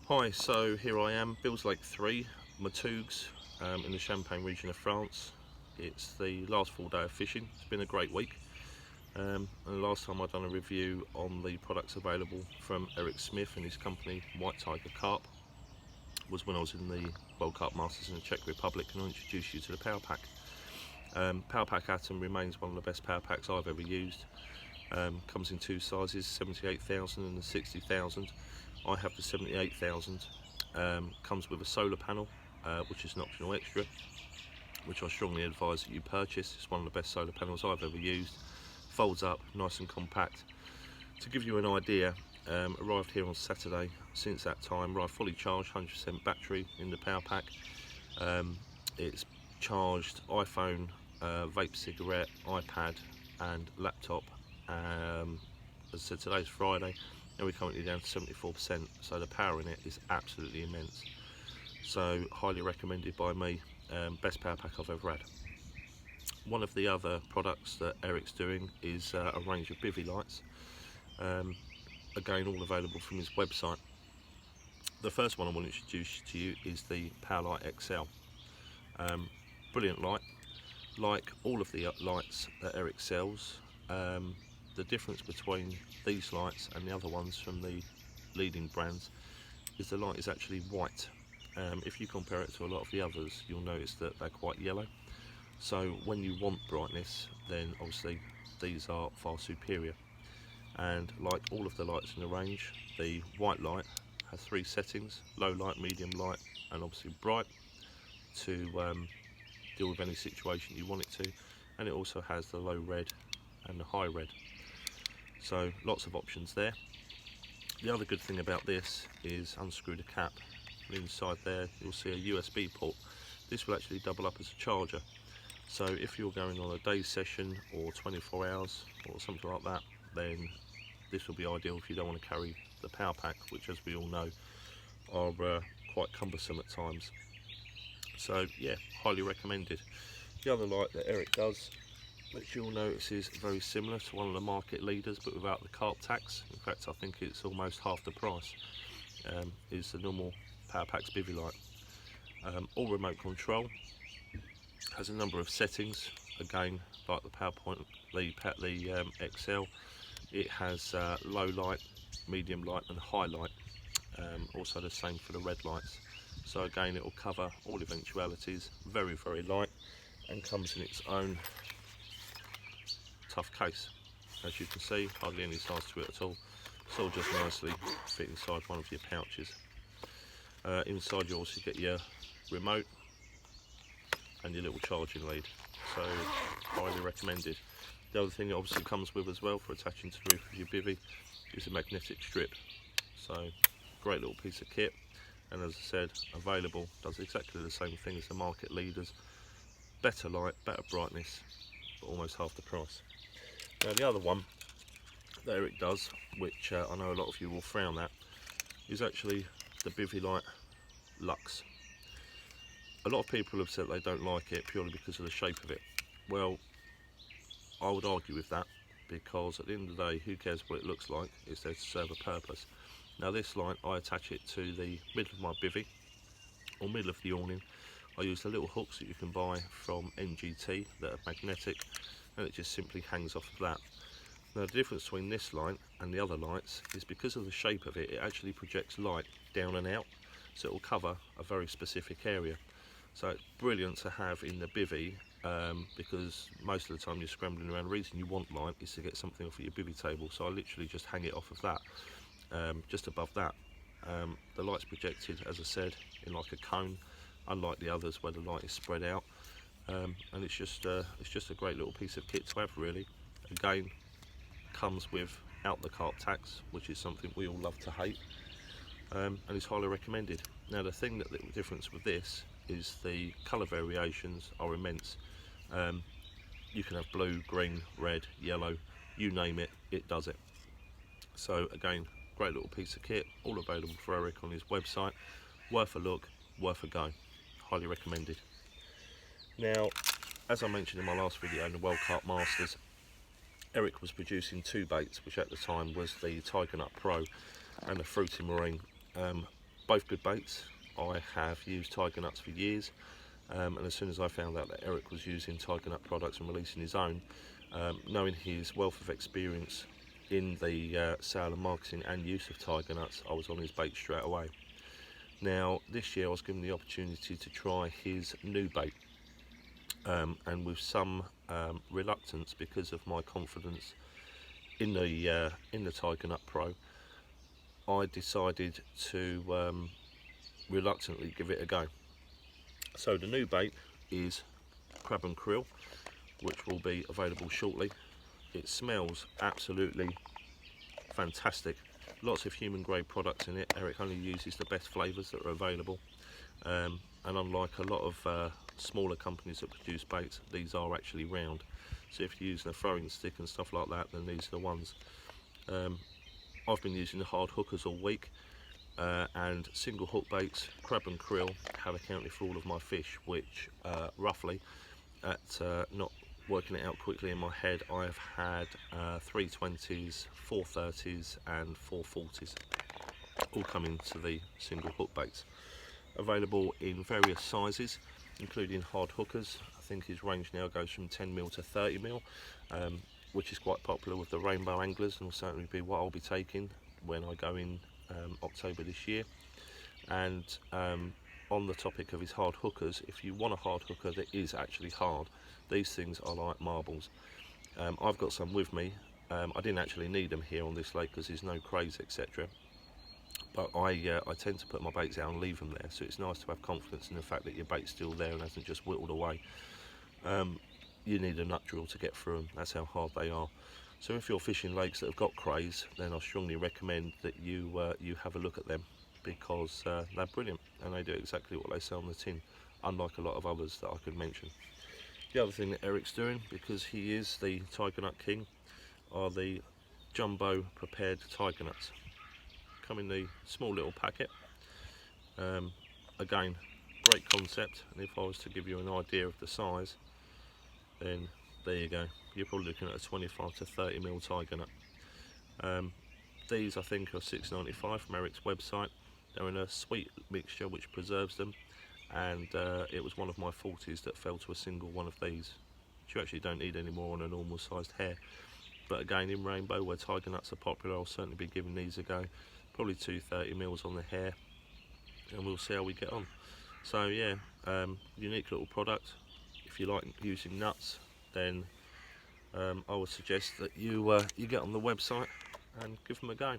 Hi, so here I am, Bills Lake 3, Matougs, in the Champagne region of France. It's the last full day of fishing. It's been a great week. And the last time I'd done a review on the products available from Eric Smith and his company White Tiger Carp was when I was in the World Carp Masters in the Czech Republic, and I introduced you to the Power Pack. Power Pack Atom remains one of the best power packs I've ever used. Comes in two sizes, 78,000 and the 60,000. I have the 78,000. Comes with a solar panel, which is an optional extra, which I strongly advise that you purchase. It's one of the best solar panels I've ever used. Folds up, nice and compact. To give you an idea, arrived here on Saturday. Since that time, arrived fully charged, 100% battery in the Power Pack. It's charged iPhone, vape cigarette, iPad and laptop. As I said, today's Friday and we're currently down to 74%, so the power in it is absolutely immense. So highly recommended by me, best power pack I've ever had. One of the other products that Eric's doing is a range of bivy lights, again all available from his website. The first one I want to introduce to you is the Powerlight XL. Brilliant light, like all of the lights that Eric sells. The difference between these lights and the other ones from the leading brands is the light is actually white. If you compare it to a lot of the others, you'll notice that they're quite yellow. So when you want brightness, then obviously these are far superior. And like all of the lights in the range, the white light has three settings: low light, medium light and obviously bright, to deal with any situation you want it to. And it also has the low red and the high red. So lots of options there. The other good thing about this is unscrew the cap. Inside there you'll see a USB port. This will actually double up as a charger. So if you're going on a day session or 24 hours or something like that, then this will be ideal if you don't want to carry the power pack, which as we all know are quite cumbersome at times. So yeah, highly recommended. The other light that Eric does, which you'll notice is very similar to one of the market leaders but without the carp tax. In fact, I think it's almost half the price, is the normal Power Pack's bivy light. All remote control, has a number of settings, again like the PowerPoint, the XL. It has low light, medium light and high light, also the same for the red lights. So again, it will cover all eventualities. Very, very light, and comes in its own tough case. As you can see, hardly any size to it at all. It's all just nicely fit inside one of your pouches. Inside you also get your remote and your little charging lead, so highly recommended. The other thing it obviously comes with as well for attaching to the roof of your bivy is a magnetic strip. So great little piece of kit, and as I said, available, does exactly the same thing as the market leaders. Better light, better brightness, but almost half the price. Now the other one that Eric does, which I know a lot of you will frown at, is actually the Bivy Light Lux. A lot of people have said they don't like it purely because of the shape of it. Well, I would argue with that, because at the end of the day, who cares what it looks like? It's there to serve a purpose. Now this light, I attach it to the middle of my bivy, or middle of the awning. I use the little hooks that you can buy from NGT that are magnetic, and it just simply hangs off of that. Now the difference between this light and the other lights is because of the shape of it, it actually projects light down and out, so it will cover a very specific area. So it's brilliant to have in the bivy, because most of the time you're scrambling around. The reason you want light is to get something off of your bivy table, so I literally just hang it off of that, just above that. The light's projected, as I said, in like a cone, unlike the others where the light is spread out. And it's just a great little piece of kit to have, really. Again, comes without the carp tax, which is something we all love to hate, and it's highly recommended. Now the difference with this is the colour variations are immense. You can have blue, green, red, yellow, you name it, it does it. So again, great little piece of kit, all available for Eric on his website. Worth a look, worth a go, highly recommended. Now, as I mentioned in my last video in the World Carp Masters, Eric was producing two baits, which at the time was the Tiger Nut Pro and the Fruity Marine. both good baits. I have used Tiger Nuts for years, and as soon as I found out that Eric was using Tiger Nut products and releasing his own, knowing his wealth of experience in the sale and marketing and use of Tiger Nuts, I was on his bait straight away. Now this year I was given the opportunity to try his new bait, and with some reluctance because of my confidence in the Tiger Nut Pro, I decided to reluctantly give it a go. So the new bait is crab and krill, which will be available shortly. It smells absolutely fantastic. Lots of human grade products in it. Eric only uses the best flavours that are available, and unlike a lot of smaller companies that produce baits, these are actually round. So if you're using a throwing stick and stuff like that, then these are the ones. I've been using the hard hookers all week, and single hook baits, crab and krill, have accounted for all of my fish, which roughly, at not working it out quickly in my head, I've had 320s, 430s and 440s all coming to the single hook baits. Available in various sizes, including hard hookers. I think his range now goes from 10mm to 30mm, which is quite popular with the rainbow anglers, and will certainly be what I'll be taking when I go in October this year. And on the topic of his hard hookers, if you want a hard hooker that is actually hard, these things are like marbles. I've got some with me. I didn't actually need them here on this lake because there's no crays, etc. But I tend to put my baits out and leave them there, so it's nice to have confidence in the fact that your bait's still there and hasn't just whittled away. You need a nut drill to get through them, that's how hard they are. So if you're fishing lakes that have got crays, then I strongly recommend that you have a look at them, because they're brilliant and they do exactly what they say on the tin, unlike a lot of others that I could mention. The other thing that Eric's doing, because he is the Tiger Nut King, are the jumbo prepared Tiger Nuts. Come in the small little packet. Again, great concept, and if I was to give you an idea of the size, then there you go. You're probably looking at a 25 to 30mm Tiger Nut. These I think are $6.95 from Eric's website. They're in a sweet mixture which preserves them, and it was one of my 40s that fell to a single one of these, which you actually don't need any more on a normal sized hair. But again, in rainbow where Tiger Nuts are popular, I'll certainly be giving these a go. Probably 2 30mm on the hair, and we'll see how we get on. So yeah, unique little product. If you like using nuts, then I would suggest that you get on the website and give them a go.